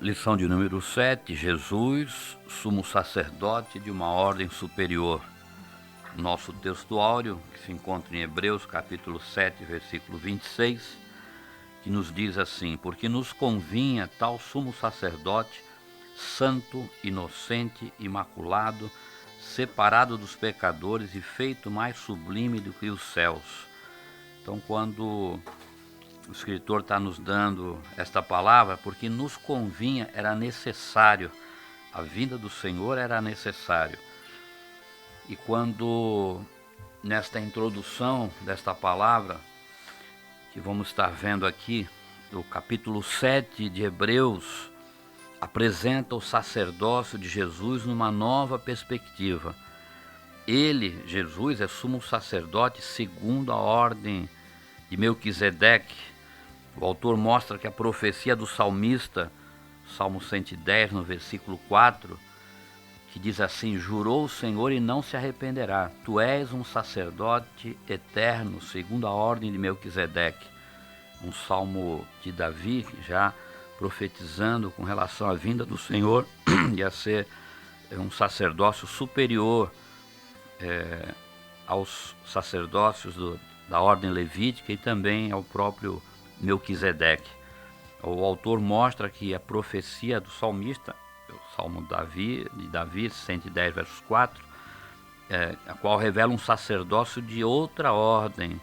Lição de número 7, Jesus, sumo sacerdote de uma ordem superior. Nosso texto áureo, que se encontra em Hebreus, capítulo 7, versículo 26, que nos diz assim: porque nos convinha tal sumo sacerdote, santo, inocente, imaculado, separado dos pecadores e feito mais sublime do que os céus. Então, quando o escritor está nos dando esta palavra, porque nos convinha, era necessário, a vinda do Senhor era necessário. E quando, nesta introdução desta palavra, que vamos estar vendo aqui, o capítulo 7 de Hebreus, apresenta o sacerdócio de Jesus numa nova perspectiva. Ele, Jesus, é sumo sacerdote segundo a ordem de Melquisedeque. O autor mostra que a profecia do salmista, Salmo 110, no versículo 4, que diz assim: jurou o Senhor e não se arrependerá, tu és um sacerdote eterno, segundo a ordem de Melquisedeque. Um salmo de Davi, já profetizando com relação à vinda do Senhor e a ser um sacerdócio superior aos sacerdócios da ordem levítica e também ao próprio Melquisedeque. O autor mostra que a profecia do salmista, o Salmo de Davi 110, versos 4, a qual revela um sacerdócio de outra ordem,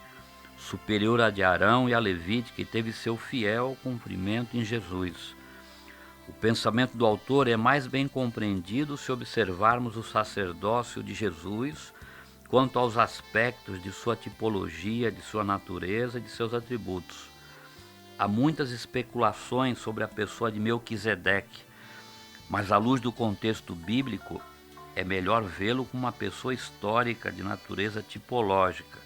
superior à de Arão e à levítica, e teve seu fiel cumprimento em Jesus. O pensamento do autor é mais bem compreendido se observarmos o sacerdócio de Jesus quanto aos aspectos de sua tipologia, de sua natureza e de seus atributos. Há muitas especulações sobre a pessoa de Melquisedeque, mas à luz do contexto bíblico, é melhor vê-lo como uma pessoa histórica de natureza tipológica.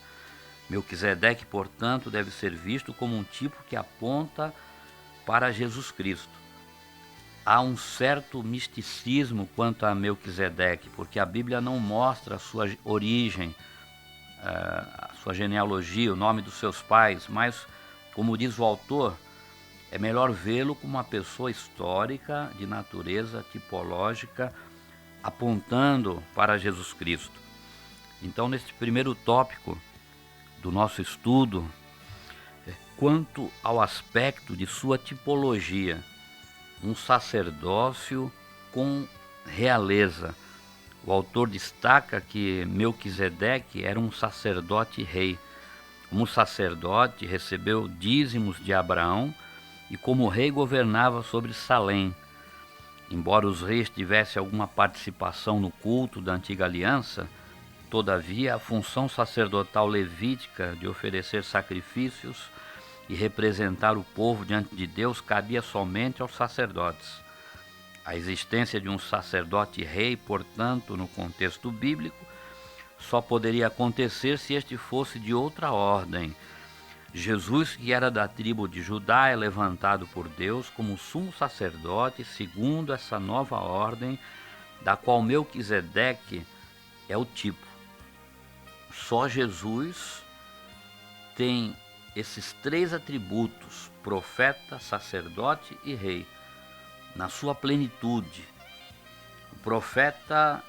Melquisedeque, portanto, deve ser visto como um tipo que aponta para Jesus Cristo. Há um certo misticismo quanto a Melquisedeque, porque a Bíblia não mostra a sua origem, a sua genealogia, o nome dos seus pais, mas, como diz o autor, é melhor vê-lo como uma pessoa histórica de natureza tipológica, apontando para Jesus Cristo. Então, neste primeiro tópico do nosso estudo, quanto ao aspecto de sua tipologia, um sacerdócio com realeza. O autor destaca que Melquisedeque era um sacerdote rei. Como sacerdote, recebeu dízimos de Abraão e como rei governava sobre Salém. Embora os reis tivessem alguma participação no culto da antiga aliança, todavia a função sacerdotal levítica de oferecer sacrifícios e representar o povo diante de Deus cabia somente aos sacerdotes. A existência de um sacerdote rei, portanto, no contexto bíblico, só poderia acontecer se este fosse de outra ordem. Jesus, que era da tribo de Judá, é levantado por Deus como sumo sacerdote segundo essa nova ordem, da qual Melquisedeque é o tipo. Só Jesus tem esses três atributos: profeta, sacerdote e rei, na sua plenitude. O profeta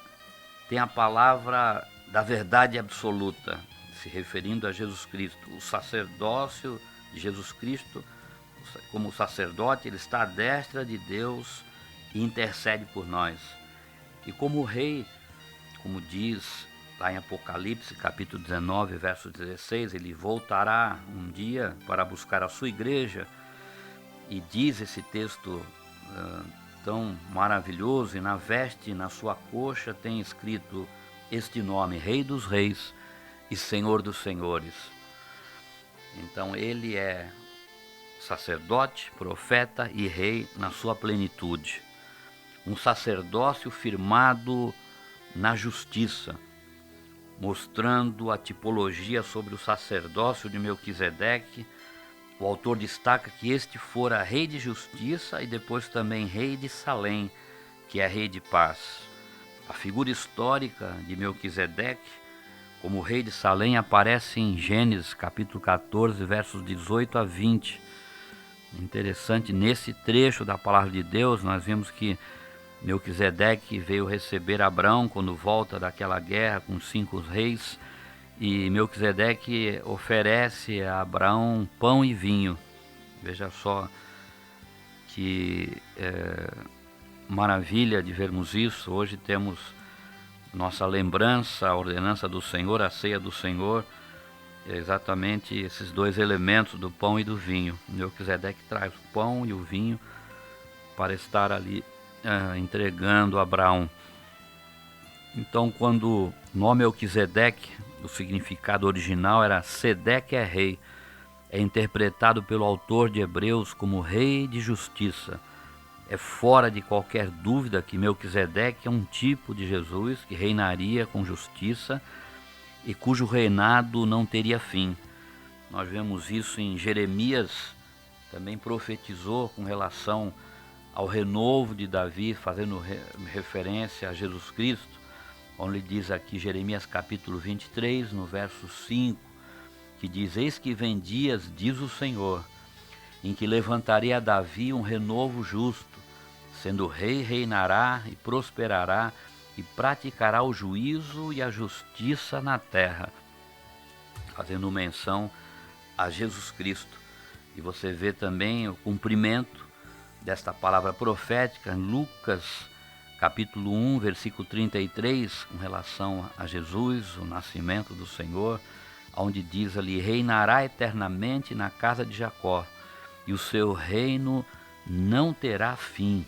tem a palavra da verdade absoluta, se referindo a Jesus Cristo. O sacerdócio de Jesus Cristo, como sacerdote, ele está à destra de Deus e intercede por nós. E como rei, como diz lá em Apocalipse, capítulo 19, verso 16, ele voltará um dia para buscar a sua igreja, e diz esse texto tão maravilhoso, e na veste, na sua coxa, tem escrito este nome: Rei dos Reis e Senhor dos Senhores. Então ele é sacerdote, profeta e rei na sua plenitude. Um sacerdócio firmado na justiça, mostrando a tipologia sobre o sacerdócio de Melquisedeque. O autor destaca que este fora rei de justiça e depois também rei de Salém, que é rei de paz. A figura histórica de Melquisedeque como rei de Salém aparece em Gênesis capítulo 14, versos 18 a 20. Interessante, nesse trecho da palavra de Deus, nós vimos que Melquisedeque veio receber Abraão quando volta daquela guerra com os 5 reis, e Melquisedeque oferece a Abraão pão e vinho. Veja só que maravilha de vermos isso. Hoje temos nossa lembrança, a ordenança do Senhor, a ceia do Senhor, exatamente esses dois elementos do pão e do vinho. Melquisedeque traz o pão e o vinho para estar ali entregando a Abraão. Então, quando o nome Melquisedeque, o significado original era Sedeque é rei, é interpretado pelo autor de Hebreus como rei de justiça. É fora de qualquer dúvida que Melquisedeque é um tipo de Jesus que reinaria com justiça e cujo reinado não teria fim. Nós vemos isso em Jeremias, também profetizou com relação ao renovo de Davi, fazendo referência a Jesus Cristo, onde ele diz aqui, Jeremias capítulo 23, no verso 5, que diz: eis que vem dias, diz o Senhor, em que levantarei a Davi um renovo justo, sendo rei, reinará e prosperará, e praticará o juízo e a justiça na terra, fazendo menção a Jesus Cristo. E você vê também o cumprimento desta palavra profética em Lucas capítulo 1, versículo 33, com relação a Jesus, o nascimento do Senhor, onde diz ali: reinará eternamente na casa de Jacó, e o seu reino não terá fim.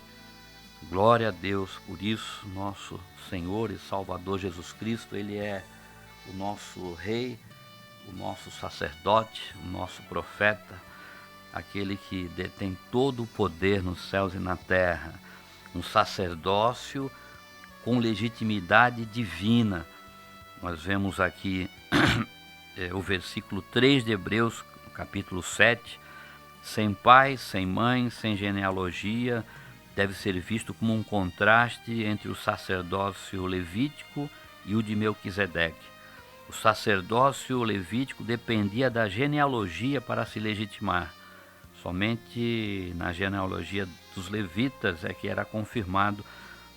Glória a Deus por isso. Nosso Senhor e Salvador Jesus Cristo, Ele é o nosso Rei, o nosso sacerdote, o nosso profeta, aquele que detém todo o poder nos céus e na terra, um sacerdócio com legitimidade divina. Nós vemos aqui o versículo 3 de Hebreus, capítulo 7, sem pai, sem mãe, sem genealogia, deve ser visto como um contraste entre o sacerdócio levítico e o de Melquisedeque. O sacerdócio levítico dependia da genealogia para se legitimar. Somente na genealogia dos levitas é que era confirmado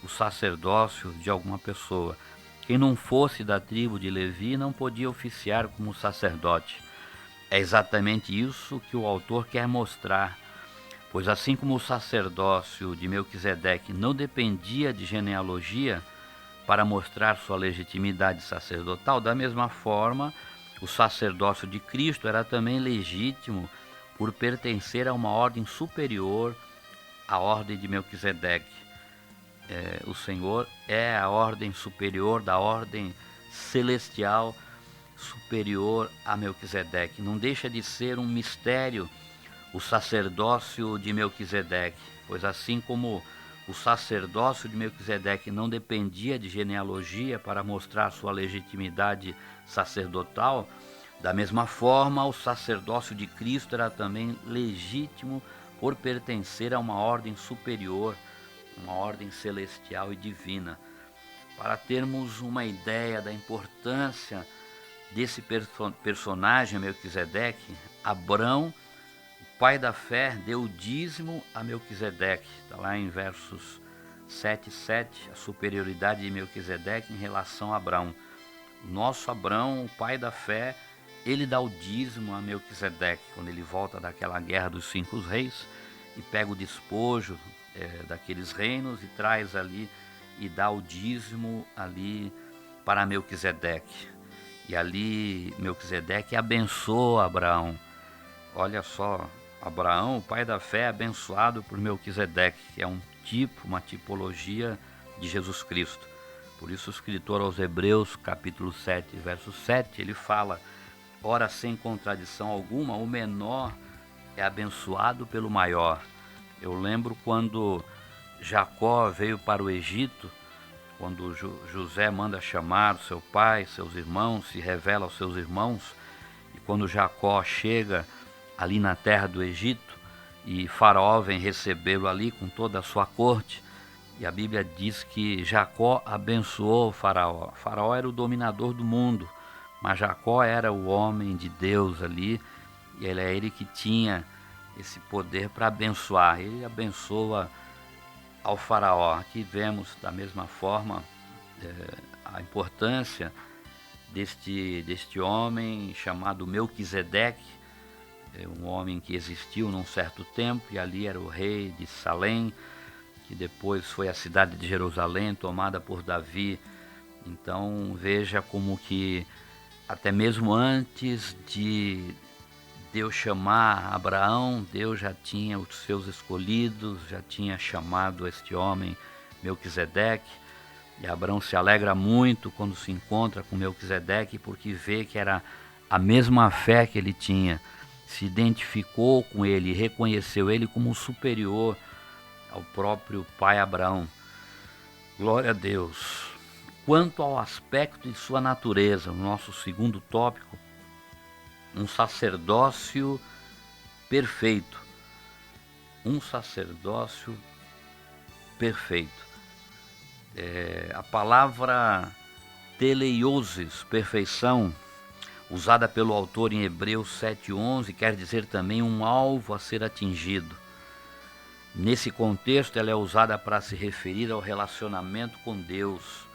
o sacerdócio de alguma pessoa. Quem não fosse da tribo de Levi não podia oficiar como sacerdote. É exatamente isso que o autor quer mostrar, pois assim como o sacerdócio de Melquisedeque não dependia de genealogia para mostrar sua legitimidade sacerdotal, da mesma forma, o sacerdócio de Cristo era também legítimo por pertencer a uma ordem superior à ordem de Melquisedeque. O Senhor é a ordem superior da ordem celestial superior a Melquisedeque. Não deixa de ser um mistério o sacerdócio de Melquisedeque, pois assim como o sacerdócio de Melquisedeque não dependia de genealogia para mostrar sua legitimidade sacerdotal, da mesma forma o sacerdócio de Cristo era também legítimo por pertencer a uma ordem superior, uma ordem celestial e divina. Para termos uma ideia da importância desse personagem Melquisedeque, Abrão, o pai da fé, deu o dízimo a Melquisedeque. Está lá em versos 7 e 7, a superioridade de Melquisedeque em relação a Abrão. Nosso Abrão, o pai da fé, ele dá o dízimo a Melquisedeque, quando ele volta daquela guerra dos 5 reis e pega o despojo daqueles reinos e traz ali e dá o dízimo ali para Melquisedeque. E ali Melquisedeque abençoa Abraão. Olha só, Abraão, o pai da fé, abençoado por Melquisedeque, que é um tipo, uma tipologia de Jesus Cristo. Por isso o escritor aos Hebreus, capítulo 7, verso 7, ele fala: ora, sem contradição alguma, o menor é abençoado pelo maior. Eu lembro quando Jacó veio para o Egito, quando José manda chamar seu pai, seus irmãos, se revela aos seus irmãos, e quando Jacó chega ali na terra do Egito, e Faraó vem recebê-lo ali com toda a sua corte, e a Bíblia diz que Jacó abençoou Faraó. Faraó era o dominador do mundo, mas Jacó era o homem de Deus ali, e ele que tinha esse poder para abençoar. Ele abençoa ao faraó. Aqui vemos da mesma forma a importância deste homem chamado Melquisedeque, um homem que existiu num certo tempo, e ali era o rei de Salém, que depois foi a cidade de Jerusalém, tomada por Davi. Então veja como que até mesmo antes de Deus chamar Abraão, Deus já tinha os seus escolhidos, já tinha chamado este homem Melquisedeque. E Abraão se alegra muito quando se encontra com Melquisedeque, porque vê que era a mesma fé que ele tinha, se identificou com ele, reconheceu ele como superior ao próprio pai Abraão. Glória a Deus. Quanto ao aspecto de sua natureza, o nosso segundo tópico, um sacerdócio perfeito. Um sacerdócio perfeito. A palavra teleioses, perfeição, usada pelo autor em Hebreus 7,11, quer dizer também um alvo a ser atingido. Nesse contexto, ela é usada para se referir ao relacionamento com Deus.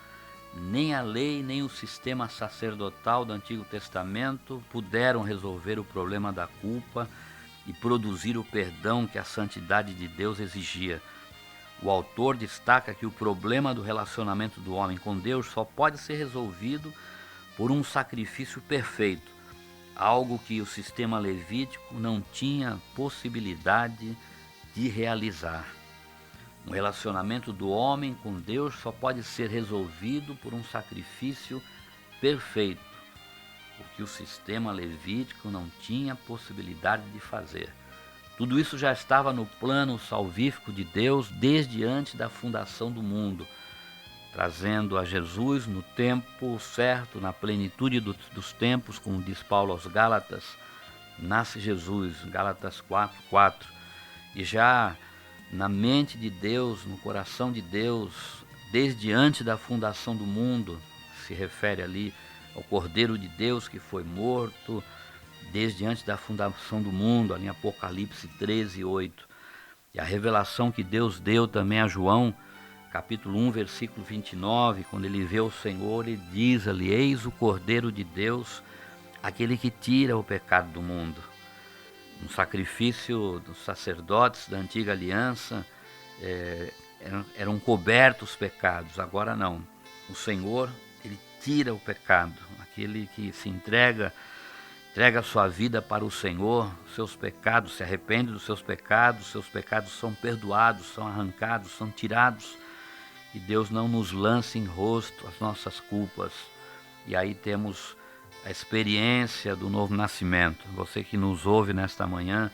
Nem a lei, nem o sistema sacerdotal do Antigo Testamento puderam resolver o problema da culpa e produzir o perdão que a santidade de Deus exigia. O autor destaca que o problema do relacionamento do homem com Deus só pode ser resolvido por um sacrifício perfeito, algo que o sistema levítico não tinha possibilidade de realizar. Um relacionamento do homem com Deus só pode ser resolvido por um sacrifício perfeito, o que o sistema levítico não tinha possibilidade de fazer. Tudo isso já estava no plano salvífico de Deus desde antes da fundação do mundo, trazendo a Jesus no tempo certo, na plenitude dos tempos, como diz Paulo aos Gálatas, nasce Jesus, Gálatas 4:4, e já na mente de Deus, no coração de Deus, desde antes da fundação do mundo, se refere ali ao Cordeiro de Deus que foi morto desde antes da fundação do mundo, ali em Apocalipse 13:8. E a revelação que Deus deu também a João, capítulo 1, versículo 29, quando ele vê o Senhor, ele diz ali: eis o Cordeiro de Deus, aquele que tira o pecado do mundo. No sacrifício dos sacerdotes da antiga aliança, eram cobertos os pecados, agora não. O Senhor, ele tira o pecado, aquele que se entrega a sua vida para o Senhor, seus pecados, se arrepende dos seus pecados são perdoados, são arrancados, são tirados, e Deus não nos lança em rosto as nossas culpas. E aí temos a experiência do novo nascimento. Você que nos ouve nesta manhã,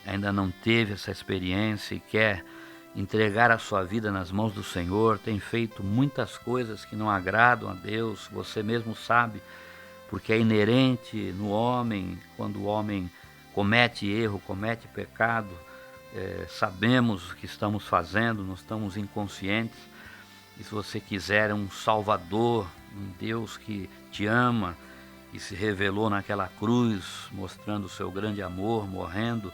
ainda não teve essa experiência e quer entregar a sua vida nas mãos do Senhor, tem feito muitas coisas que não agradam a Deus, você mesmo sabe, porque é inerente no homem, quando o homem comete erro, comete pecado, sabemos o que estamos fazendo, não estamos inconscientes. E se você quiser um Salvador, um Deus que te ama e se revelou naquela cruz, mostrando o seu grande amor, morrendo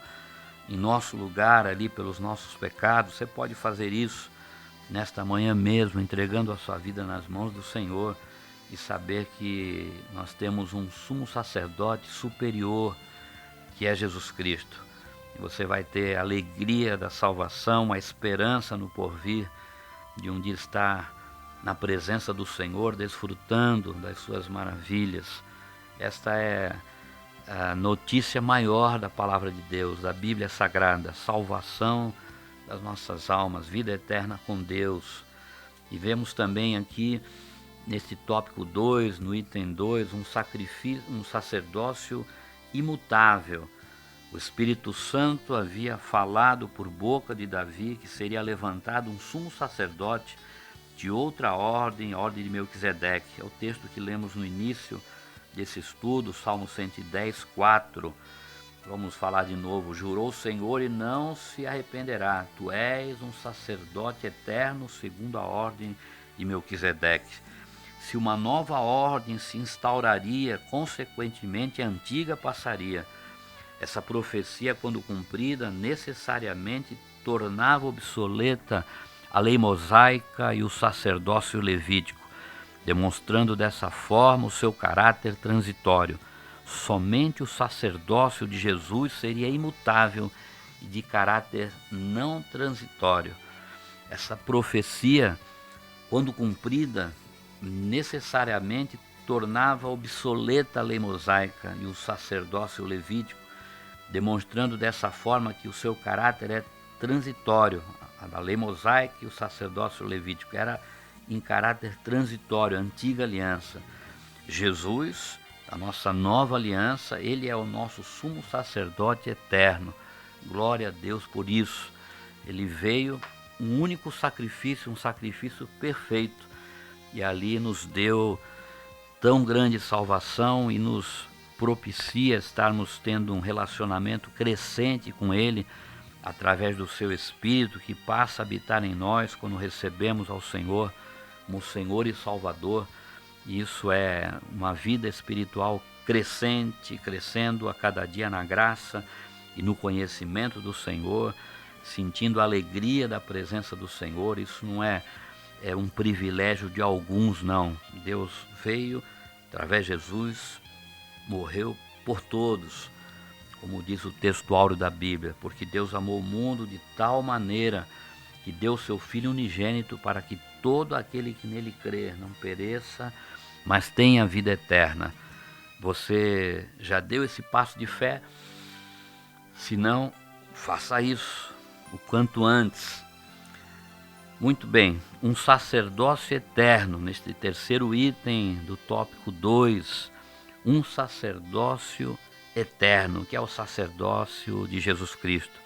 em nosso lugar ali pelos nossos pecados, você pode fazer isso nesta manhã mesmo, entregando a sua vida nas mãos do Senhor, e saber que nós temos um sumo sacerdote superior, que é Jesus Cristo. E você vai ter a alegria da salvação, a esperança no porvir, de um dia estar na presença do Senhor, desfrutando das suas maravilhas. Esta é a notícia maior da palavra de Deus, da Bíblia Sagrada, salvação das nossas almas, vida eterna com Deus. E vemos também aqui, neste tópico 2, no item 2, um sacerdócio imutável. O Espírito Santo havia falado por boca de Davi que seria levantado um sumo sacerdote de outra ordem, a ordem de Melquisedeque. É o texto que lemos no início desse estudo, Salmo 110:4. Vamos falar de novo. Jurou o Senhor e não se arrependerá. Tu és um sacerdote eterno segundo a ordem de Melquisedeque. Se uma nova ordem se instauraria, consequentemente a antiga passaria. Essa profecia, quando cumprida, necessariamente tornava obsoleta a lei mosaica e o sacerdócio levítico, demonstrando dessa forma o seu caráter transitório. Somente o sacerdócio de Jesus seria imutável e de caráter não transitório. Essa profecia, quando cumprida, necessariamente tornava obsoleta a lei mosaica e o sacerdócio levítico, demonstrando dessa forma que o seu caráter é transitório. A lei mosaica e o sacerdócio levítico era em caráter transitório, antiga aliança. Jesus, a nossa nova aliança, ele é o nosso sumo sacerdote eterno. Glória a Deus por isso. Ele veio um único sacrifício, um sacrifício perfeito, e ali nos deu tão grande salvação e nos propicia estarmos tendo um relacionamento crescente com Ele através do Seu Espírito que passa a habitar em nós quando recebemos ao Senhor como Senhor e Salvador. E isso é uma vida espiritual crescente, crescendo a cada dia na graça e no conhecimento do Senhor, sentindo a alegria da presença do Senhor. Isso não é um privilégio de alguns, não. Deus veio através de Jesus, morreu por todos, como diz o texto áureo da Bíblia, porque Deus amou o mundo de tal maneira que deu seu Filho unigênito para que todo aquele que nele crer não pereça, mas tenha vida eterna. Você já deu esse passo de fé? Se não, faça isso o quanto antes. Muito bem, um sacerdócio eterno, neste terceiro item do tópico 2, um sacerdócio eterno, que é o sacerdócio de Jesus Cristo.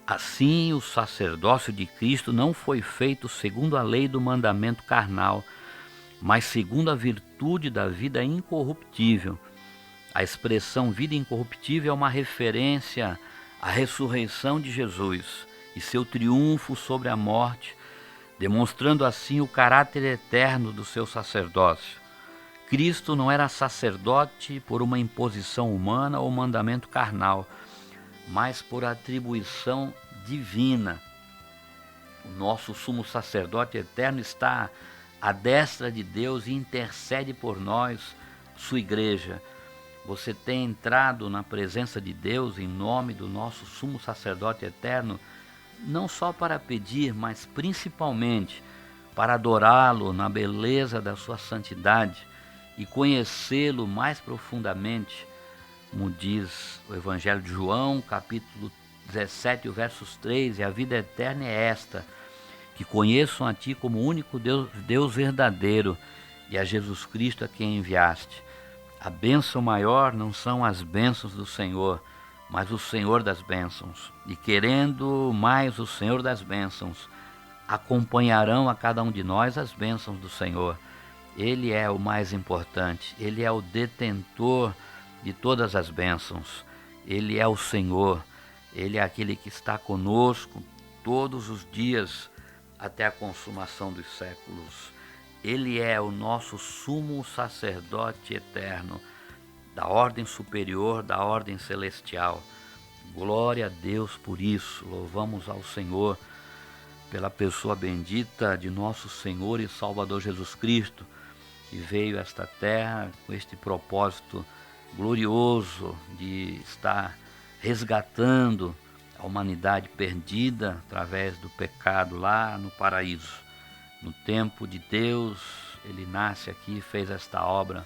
Assim, o sacerdócio de Cristo não foi feito segundo a lei do mandamento carnal, mas segundo a virtude da vida incorruptível. A expressão vida incorruptível é uma referência à ressurreição de Jesus e seu triunfo sobre a morte, demonstrando assim o caráter eterno do seu sacerdócio. Cristo não era sacerdote por uma imposição humana ou mandamento carnal, mas por atribuição divina. O nosso sumo sacerdote eterno está à destra de Deus e intercede por nós, sua igreja. Você tem entrado na presença de Deus em nome do nosso sumo sacerdote eterno, não só para pedir, mas principalmente para adorá-lo na beleza da sua santidade e conhecê-lo mais profundamente, como diz o Evangelho de João, capítulo 17, versos 3, e a vida eterna é esta, que conheçam a Ti como único Deus verdadeiro e a Jesus Cristo a quem enviaste. A bênção maior não são as bênçãos do Senhor, mas o Senhor das bênçãos. E querendo mais o Senhor das bênçãos, acompanharão a cada um de nós as bênçãos do Senhor. Ele é o mais importante, Ele é o detentor de todas as bênçãos. Ele é o Senhor, Ele é aquele que está conosco todos os dias até a consumação dos séculos. Ele é o nosso sumo sacerdote eterno, da ordem superior, da ordem celestial. Glória a Deus por isso. Louvamos ao Senhor pela pessoa bendita de nosso Senhor e Salvador Jesus Cristo, que veio a esta terra com este propósito glorioso de estar resgatando a humanidade perdida através do pecado lá no paraíso. No tempo de Deus, Ele nasce aqui e fez esta obra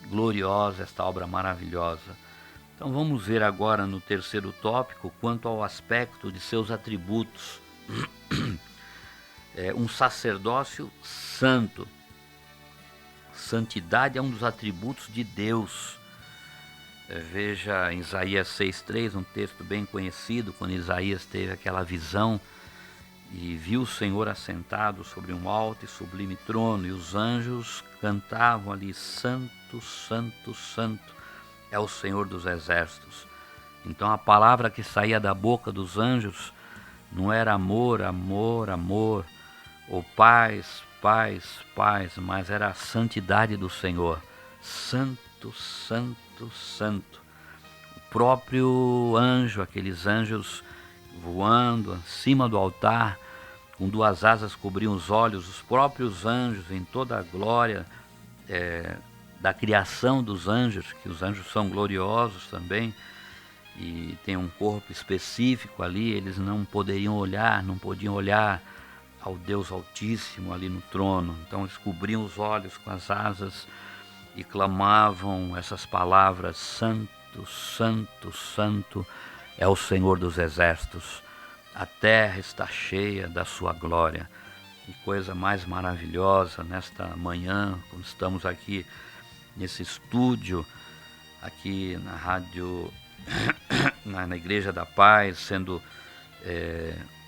gloriosa, esta obra maravilhosa. Então vamos ver agora no terceiro tópico quanto ao aspecto de seus atributos. Um sacerdócio santo. Santidade é um dos atributos de Deus. Veja em Isaías 6,3, um texto bem conhecido, quando Isaías teve aquela visão e viu o Senhor assentado sobre um alto e sublime trono, e os anjos cantavam ali: Santo, Santo, Santo é o Senhor dos exércitos. Então a palavra que saía da boca dos anjos não era amor, amor, amor, ou paz, paz, paz, mas era a santidade do Senhor. Santo, Santo, Santo. O próprio anjo, aqueles anjos voando acima do altar, com duas asas cobriam os olhos, os próprios anjos em toda a glória da criação dos anjos, que os anjos são gloriosos também, e tem um corpo específico ali, eles não podiam olhar ao Deus Altíssimo ali no trono, então eles cobriam os olhos com as asas e clamavam essas palavras: Santo, Santo, Santo é o Senhor dos Exércitos, a terra está cheia da sua glória. Que coisa mais maravilhosa nesta manhã, quando estamos aqui nesse estúdio, aqui na rádio, na Igreja da Paz, sendo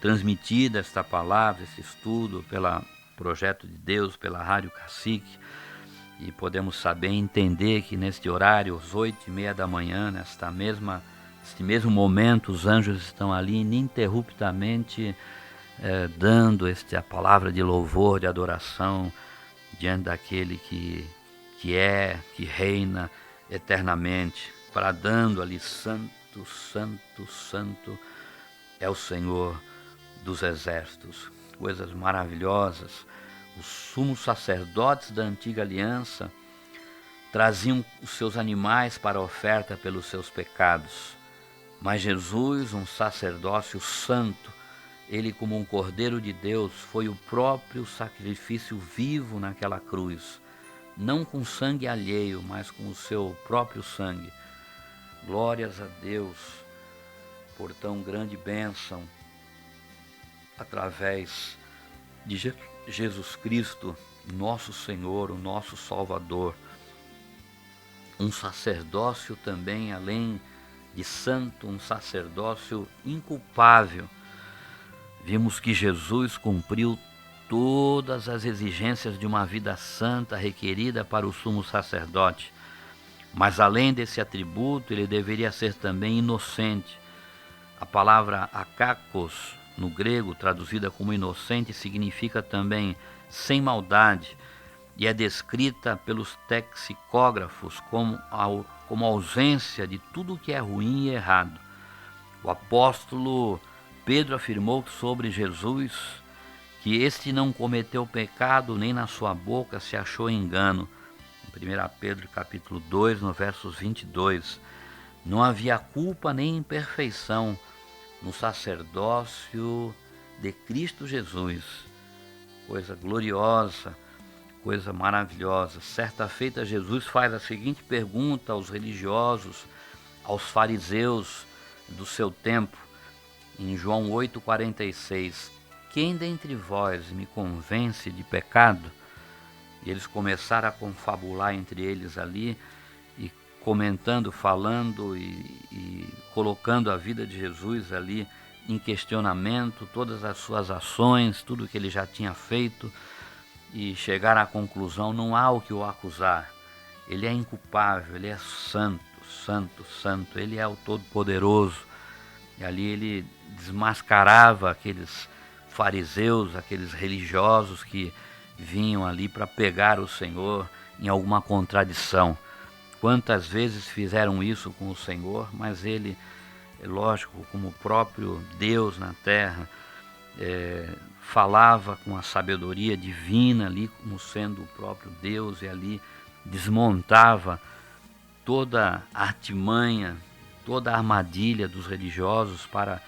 transmitida esta palavra, esse estudo pelo Projeto de Deus, pela Rádio Cacique, e podemos saber e entender que neste horário, às 8h30 da manhã, neste mesmo momento, os anjos estão ali ininterruptamente dando a palavra de louvor, de adoração, diante daquele que reina eternamente, bradando ali: Santo, Santo, Santo é o Senhor dos Exércitos. Coisas maravilhosas. Os sumos sacerdotes da antiga aliança traziam os seus animais para a oferta pelos seus pecados, mas Jesus, um sacerdócio santo, ele, como um Cordeiro de Deus, foi o próprio sacrifício vivo naquela cruz, não com sangue alheio, mas com o seu próprio sangue. Glórias a Deus por tão grande bênção através de Jesus Cristo, nosso Senhor, o nosso Salvador. Um sacerdócio também, além de santo, um sacerdócio inculpável. Vimos que Jesus cumpriu todas as exigências de uma vida santa requerida para o sumo sacerdote, mas além desse atributo, ele deveria ser também inocente. A palavra akakos, no grego, traduzida como inocente, significa também sem maldade, e é descrita pelos lexicógrafos como ausência de tudo que é ruim e errado. O apóstolo Pedro afirmou sobre Jesus que este não cometeu pecado, nem na sua boca se achou engano. Em 1 Pedro capítulo 2, no versos 22, não havia culpa nem imperfeição no sacerdócio de Cristo Jesus. Coisa gloriosa, coisa maravilhosa. Certa feita, Jesus faz a seguinte pergunta aos religiosos, aos fariseus do seu tempo, em João 8,46: quem dentre vós me convence de pecado? E eles começaram a confabular entre eles ali, e comentando, falando e colocando a vida de Jesus ali em questionamento, todas as suas ações, tudo que ele já tinha feito, e chegaram à conclusão: não há o que o acusar. Ele é inculpável, ele é santo, santo, santo, ele é o Todo-Poderoso. E ali ele desmascarava aqueles fariseus, aqueles religiosos que vinham ali para pegar o Senhor em alguma contradição. Quantas vezes fizeram isso com o Senhor, mas ele, lógico, como o próprio Deus na terra, falava com a sabedoria divina ali, como sendo o próprio Deus, e ali desmontava toda a artimanha, toda a armadilha dos religiosos para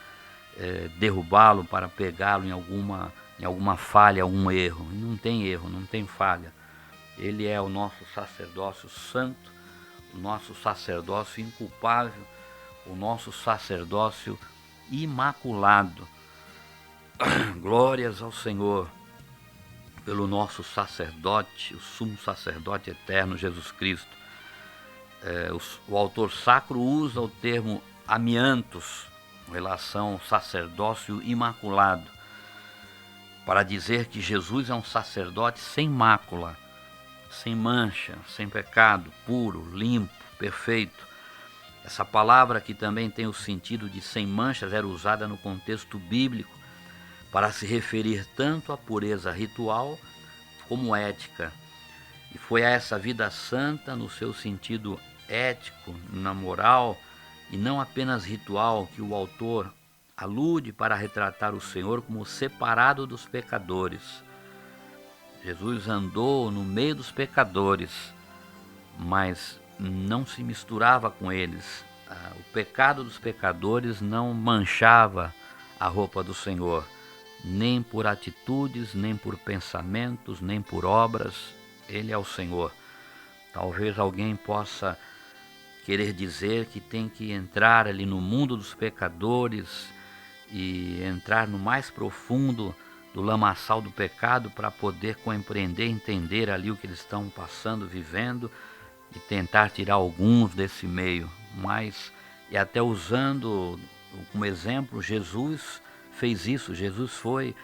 derrubá-lo, para pegá-lo em alguma falha, algum erro. E não tem erro, não tem falha. Ele é o nosso sacerdócio santo, o nosso sacerdócio inculpável, o nosso sacerdócio imaculado. Glórias ao Senhor pelo nosso sacerdote, o sumo sacerdote eterno, Jesus Cristo. O autor sacro usa o termo amiantos em relação ao sacerdócio imaculado, para dizer que Jesus é um sacerdote sem mácula, sem mancha, sem pecado, puro, limpo, perfeito. Essa palavra, que também tem o sentido de sem manchas, era usada no contexto bíblico para se referir tanto à pureza ritual como ética. E foi a essa vida santa, no seu sentido ético, na moral, e não apenas ritual que o autor alude para retratar o Senhor como separado dos pecadores. Jesus andou no meio dos pecadores, mas não se misturava com eles. O pecado dos pecadores não manchava a roupa do Senhor, nem por atitudes, nem por pensamentos, nem por obras. Ele é o Senhor. Talvez alguém possa querer dizer que tem que entrar ali no mundo dos pecadores e entrar no mais profundo do lamaçal do pecado para poder compreender, entender ali o que eles estão passando, vivendo e tentar tirar alguns desse meio. Mas, e até usando como exemplo, Jesus fez isso. Jesus foi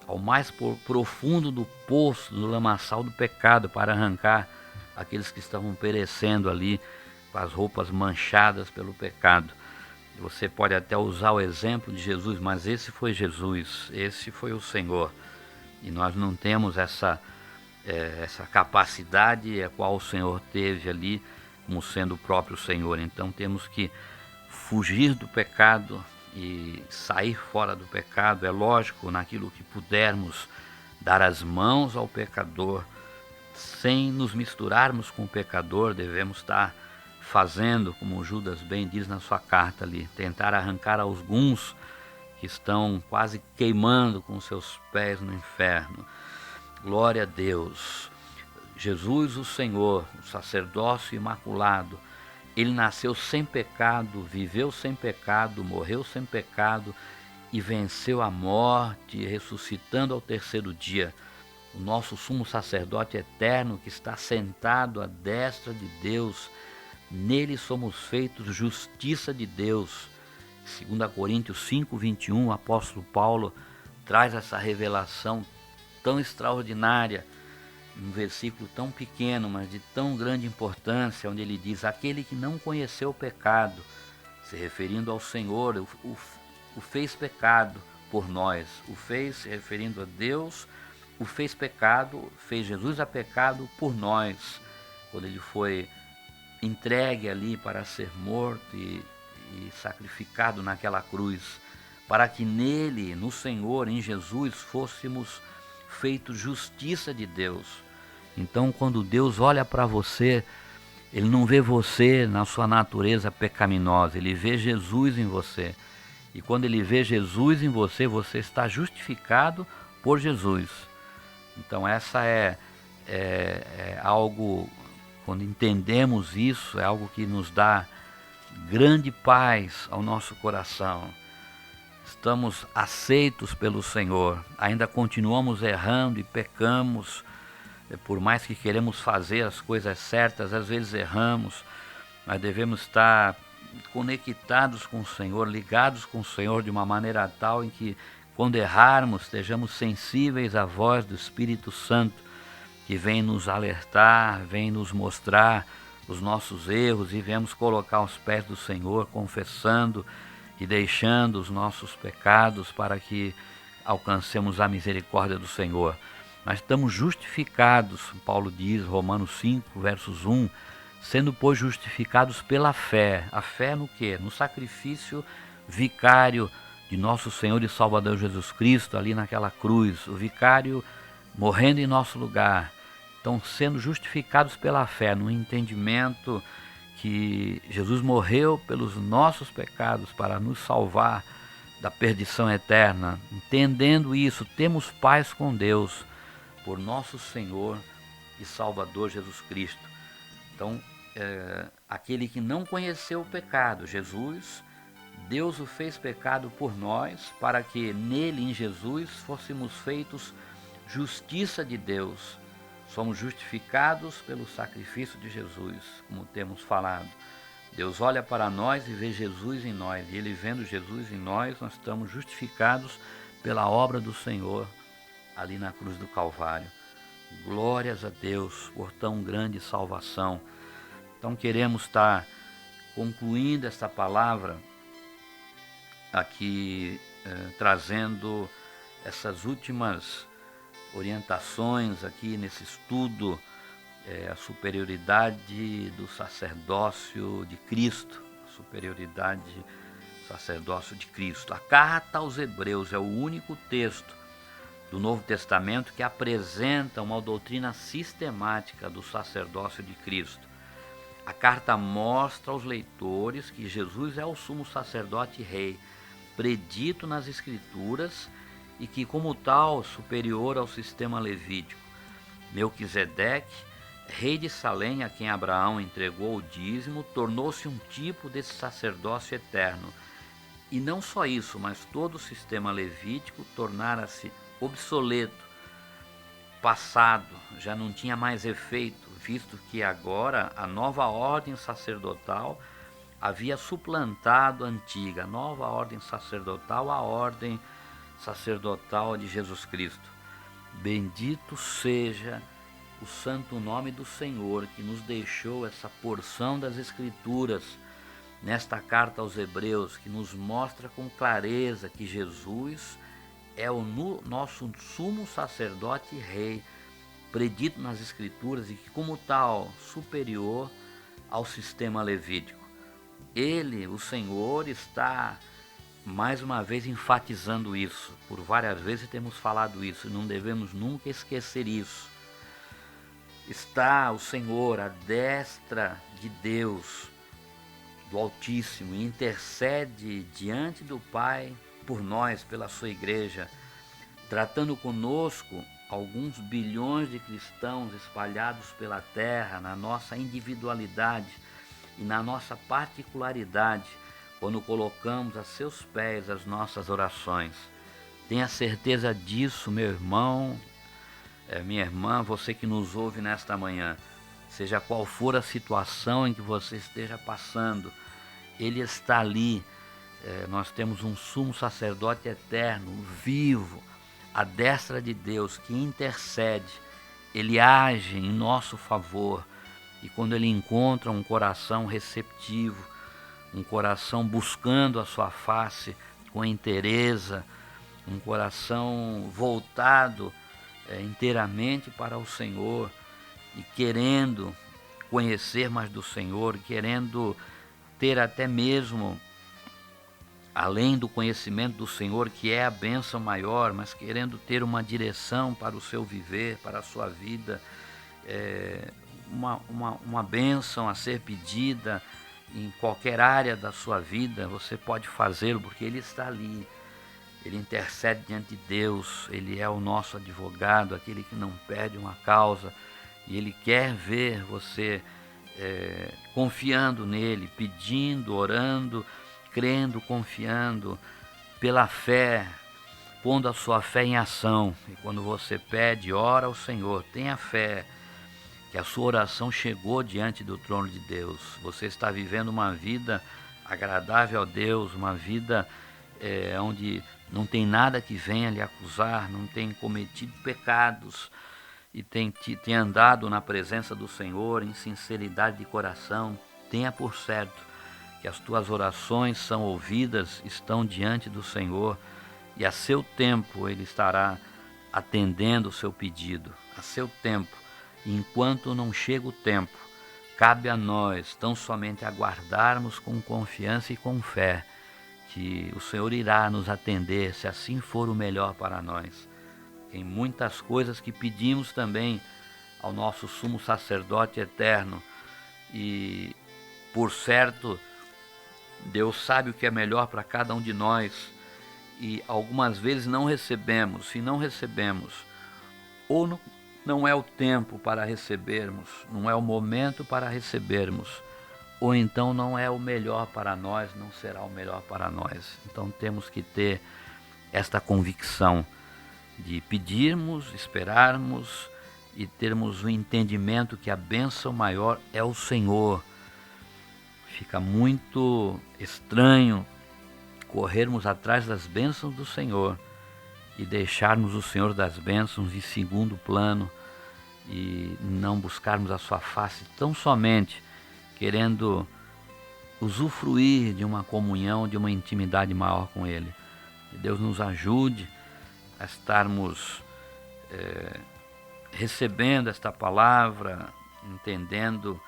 ao mais profundo do poço, do lamaçal do pecado, para arrancar aqueles que estavam perecendo ali com as roupas manchadas pelo pecado. Você pode até usar o exemplo de Jesus, mas esse foi Jesus, esse foi o Senhor. E nós não temos essa capacidade a qual o Senhor teve ali, como sendo o próprio Senhor. Então temos que fugir do pecado e sair fora do pecado. É lógico, naquilo que pudermos, dar as mãos ao pecador, sem nos misturarmos com o pecador. Devemos estar fazendo, como Judas bem diz na sua carta ali, tentar arrancar alguns que estão quase queimando com seus pés no inferno. Glória a Deus. Jesus, o Senhor, o sacerdócio imaculado, ele nasceu sem pecado, viveu sem pecado, morreu sem pecado e venceu a morte, ressuscitando ao terceiro dia. O nosso sumo sacerdote eterno que está sentado à destra de Deus, nele somos feitos justiça de Deus. 2 Coríntios 5:21, o apóstolo Paulo traz essa revelação tão extraordinária, um versículo tão pequeno, mas de tão grande importância, onde ele diz: aquele que não conheceu o pecado, se referindo ao Senhor, o fez pecado por nós, o fez se referindo a Deus, o fez pecado, fez Jesus a pecado por nós, quando ele foi entregue ali para ser morto e sacrificado naquela cruz, para que nele, no Senhor, em Jesus, fôssemos feitos justiça de Deus. Então, quando Deus olha para você, ele não vê você na sua natureza pecaminosa, ele vê Jesus em você. E quando ele vê Jesus em você, você está justificado por Jesus. Então essa é algo, quando entendemos isso, é algo que nos dá grande paz ao nosso coração. Estamos aceitos pelo Senhor, ainda continuamos errando e pecamos, por mais que queremos fazer as coisas certas, às vezes erramos, mas devemos estar conectados com o Senhor, ligados com o Senhor de uma maneira tal em que, quando errarmos, estejamos sensíveis à voz do Espírito Santo, que vem nos alertar, vem nos mostrar os nossos erros e viemos colocar aos pés do Senhor, confessando e deixando os nossos pecados para que alcancemos a misericórdia do Senhor. Nós estamos justificados, Paulo diz, Romanos 5, versos 1, sendo, pois, justificados pela fé. A fé no quê? No sacrifício vicário de nosso Senhor e Salvador Jesus Cristo, ali naquela cruz, o vicário morrendo em nosso lugar. Então, sendo justificados pela fé, no entendimento que Jesus morreu pelos nossos pecados para nos salvar da perdição eterna. Entendendo isso, temos paz com Deus por nosso Senhor e Salvador Jesus Cristo. Então, aquele que não conheceu o pecado, Jesus, Deus o fez pecado por nós, para que nele, em Jesus, fôssemos feitos justiça de Deus. Somos justificados pelo sacrifício de Jesus, como temos falado. Deus olha para nós e vê Jesus em nós, e ele vendo Jesus em nós, nós estamos justificados pela obra do Senhor ali na cruz do Calvário. Glórias a Deus por tão grande salvação. Então queremos estar concluindo esta palavra aqui, trazendo essas últimas orientações aqui nesse estudo, a superioridade do sacerdócio de Cristo, superioridade do sacerdócio de Cristo. A carta aos Hebreus é o único texto do Novo Testamento que apresenta uma doutrina sistemática do sacerdócio de Cristo. A carta mostra aos leitores que Jesus é o sumo sacerdote e rei, predito nas Escrituras e que, como tal, superior ao sistema levítico. Melquisedeque, rei de Salém, a quem Abraão entregou o dízimo, tornou-se um tipo desse sacerdócio eterno. E não só isso, mas todo o sistema levítico tornara-se obsoleto, passado, já não tinha mais efeito, visto que agora a nova ordem sacerdotal havia suplantado a antiga, a nova ordem sacerdotal, a ordem sacerdotal de Jesus Cristo. Bendito seja o santo nome do Senhor, que nos deixou essa porção das Escrituras nesta carta aos Hebreus, que nos mostra com clareza que Jesus é o nosso sumo sacerdote e rei, predito nas Escrituras e que, como tal, superior ao sistema levítico. Ele, o Senhor, está mais uma vez enfatizando isso. Por várias vezes temos falado isso e não devemos nunca esquecer isso. Está o Senhor à destra de Deus, do Altíssimo, e intercede diante do Pai por nós, pela sua igreja, tratando conosco alguns bilhões de cristãos espalhados pela terra, na nossa individualidade e na nossa particularidade, quando colocamos a seus pés as nossas orações. Tenha certeza disso, meu irmão, minha irmã, você que nos ouve nesta manhã, seja qual for a situação em que você esteja passando, Ele está ali. Nós temos um sumo sacerdote eterno, vivo, à destra de Deus, que intercede. Ele age em nosso favor. E quando Ele encontra um coração receptivo, um coração buscando a sua face com inteireza, um coração voltado inteiramente para o Senhor e querendo conhecer mais do Senhor, querendo ter até mesmo, além do conhecimento do Senhor, que é a bênção maior, mas querendo ter uma direção para o seu viver, para a sua vida, uma bênção a ser pedida em qualquer área da sua vida, você pode fazê-lo, porque Ele está ali. Ele intercede diante de Deus, Ele é o nosso advogado, aquele que não perde uma causa, e Ele quer ver você confiando nele, pedindo, orando, crendo, confiando, pela fé, pondo a sua fé em ação. E quando você pede, ora ao Senhor, tenha fé, que a sua oração chegou diante do trono de Deus. Você está vivendo uma vida agradável a Deus, uma vida onde não tem nada que venha lhe acusar, não tem cometido pecados e tem andado na presença do Senhor em sinceridade de coração. Tenha por certo que as tuas orações são ouvidas, estão diante do Senhor, e a seu tempo Ele estará atendendo o seu pedido, a seu tempo. E enquanto não chega o tempo, cabe a nós tão somente aguardarmos com confiança e com fé que o Senhor irá nos atender, se assim for o melhor para nós. Em muitas coisas que pedimos também ao nosso sumo sacerdote eterno, e por certo, Deus sabe o que é melhor para cada um de nós, e algumas vezes não recebemos. Se não recebemos, ou não é o tempo para recebermos, não é o momento para recebermos, ou então não é o melhor para nós, não será o melhor para nós. Então temos que ter esta convicção de pedirmos, esperarmos e termos o entendimento que a bênção maior é o Senhor. Fica muito estranho corrermos atrás das bênçãos do Senhor e deixarmos o Senhor das bênçãos em segundo plano e não buscarmos a sua face tão somente querendo usufruir de uma comunhão, de uma intimidade maior com Ele. Que Deus nos ajude a estarmos recebendo esta palavra, entendendo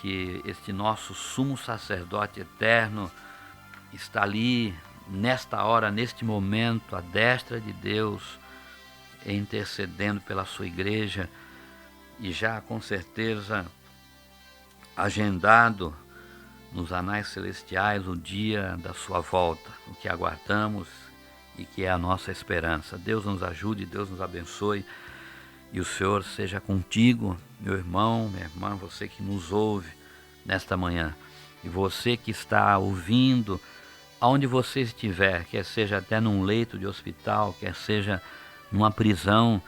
que este nosso sumo sacerdote eterno está ali, nesta hora, neste momento, à destra de Deus, intercedendo pela sua igreja e já com certeza agendado nos anais celestiais o dia da sua volta, o que aguardamos e que é a nossa esperança. Deus nos ajude, Deus nos abençoe e o Senhor seja contigo, meu irmão, minha irmã, você que nos ouve nesta manhã e você que está ouvindo aonde você estiver, quer seja até num leito de hospital, quer seja numa prisão,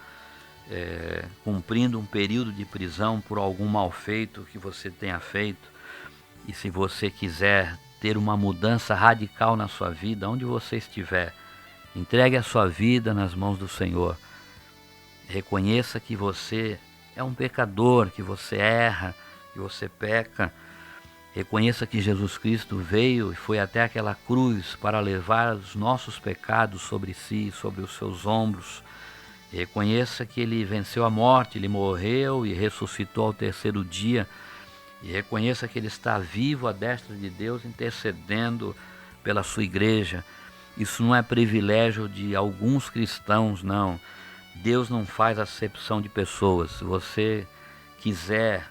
cumprindo um período de prisão por algum mal feito que você tenha feito. E se você quiser ter uma mudança radical na sua vida, onde você estiver, entregue a sua vida nas mãos do Senhor. Reconheça que você é um pecador, que você erra, que você peca. Reconheça que Jesus Cristo veio e foi até aquela cruz para levar os nossos pecados sobre si, sobre os seus ombros. Reconheça que Ele venceu a morte, Ele morreu e ressuscitou ao terceiro dia. E reconheça que Ele está vivo à destra de Deus, intercedendo pela sua igreja. Isso não é privilégio de alguns cristãos, não. Deus não faz acepção de pessoas. Se você quiser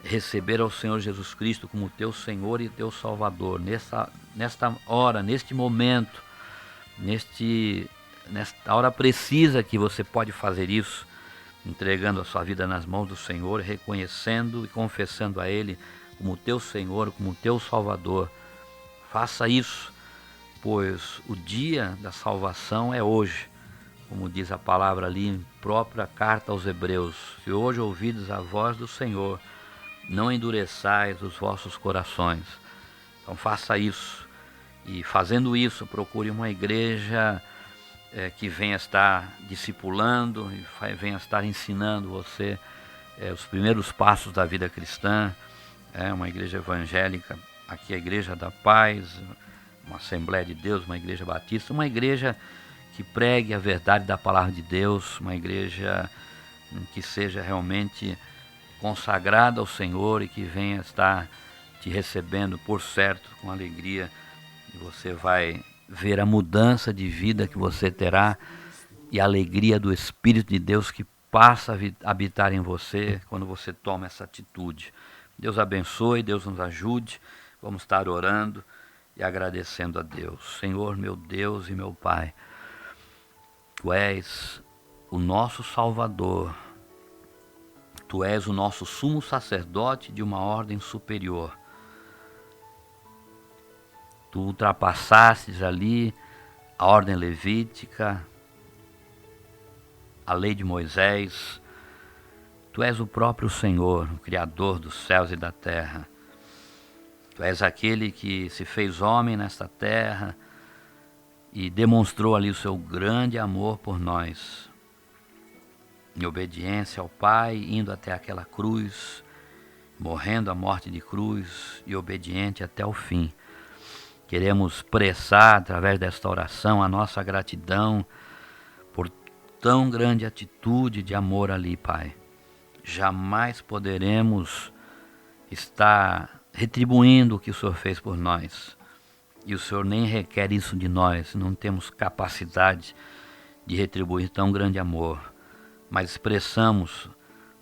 receber ao Senhor Jesus Cristo como teu Senhor e teu Salvador, nesta hora, neste momento, nesta hora precisa que você pode fazer isso, entregando a sua vida nas mãos do Senhor, reconhecendo e confessando a Ele como teu Senhor, como teu Salvador. Faça isso, pois o dia da salvação é hoje, como diz a palavra ali em própria carta aos Hebreus. Se hoje ouvides a voz do Senhor, não endureçais os vossos corações. Então faça isso. E fazendo isso, procure uma igreja que venha estar discipulando e venha estar ensinando você os primeiros passos da vida cristã. Uma igreja evangélica, aqui a Igreja da Paz, uma Assembleia de Deus, uma igreja batista, uma igreja que pregue a verdade da palavra de Deus, uma igreja que seja realmente consagrada ao Senhor e que venha estar te recebendo por certo, com alegria, e você vai ver a mudança de vida que você terá e a alegria do Espírito de Deus que passa a habitar em você quando você toma essa atitude. Deus abençoe, Deus nos ajude, vamos estar orando e agradecendo a Deus. Senhor, meu Deus e meu Pai, Tu és o nosso Salvador, Tu és o nosso sumo sacerdote de uma ordem superior. Tu ultrapassastes ali a ordem levítica, a lei de Moisés. Tu és o próprio Senhor, o Criador dos céus e da terra. Tu és aquele que se fez homem nesta terra e demonstrou ali o seu grande amor por nós. Em obediência ao Pai, indo até aquela cruz, morrendo a morte de cruz e obediente até o fim. Queremos expressar através desta oração a nossa gratidão por tão grande atitude de amor ali, Pai. Jamais poderemos estar retribuindo o que o Senhor fez por nós. E o Senhor nem requer isso de nós, não temos capacidade de retribuir tão grande amor. Mas expressamos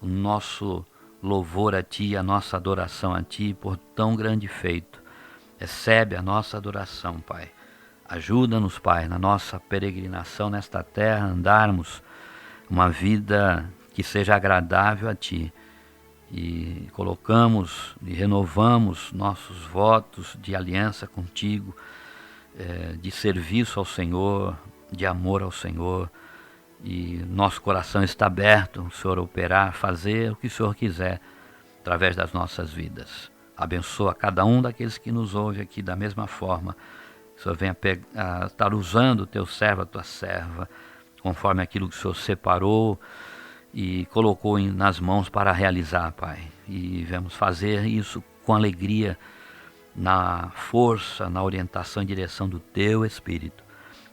o nosso louvor a Ti, a nossa adoração a Ti por tão grande feito. Recebe a nossa adoração, Pai. Ajuda-nos, Pai, na nossa peregrinação nesta terra, andarmos uma vida que seja agradável a Ti. E colocamos e renovamos nossos votos de aliança contigo, de serviço ao Senhor, de amor ao Senhor. E nosso coração está aberto, o Senhor operar, fazer o que o Senhor quiser através das nossas vidas. Abençoa cada um daqueles que nos ouve aqui da mesma forma. O Senhor venha estar usando o teu servo, a tua serva, conforme aquilo que o Senhor separou e colocou nas mãos para realizar, Pai. E vamos fazer isso com alegria, na força, na orientação e direção do Teu Espírito.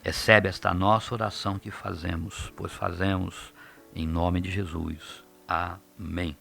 Recebe esta nossa oração que fazemos, pois fazemos em nome de Jesus. Amém.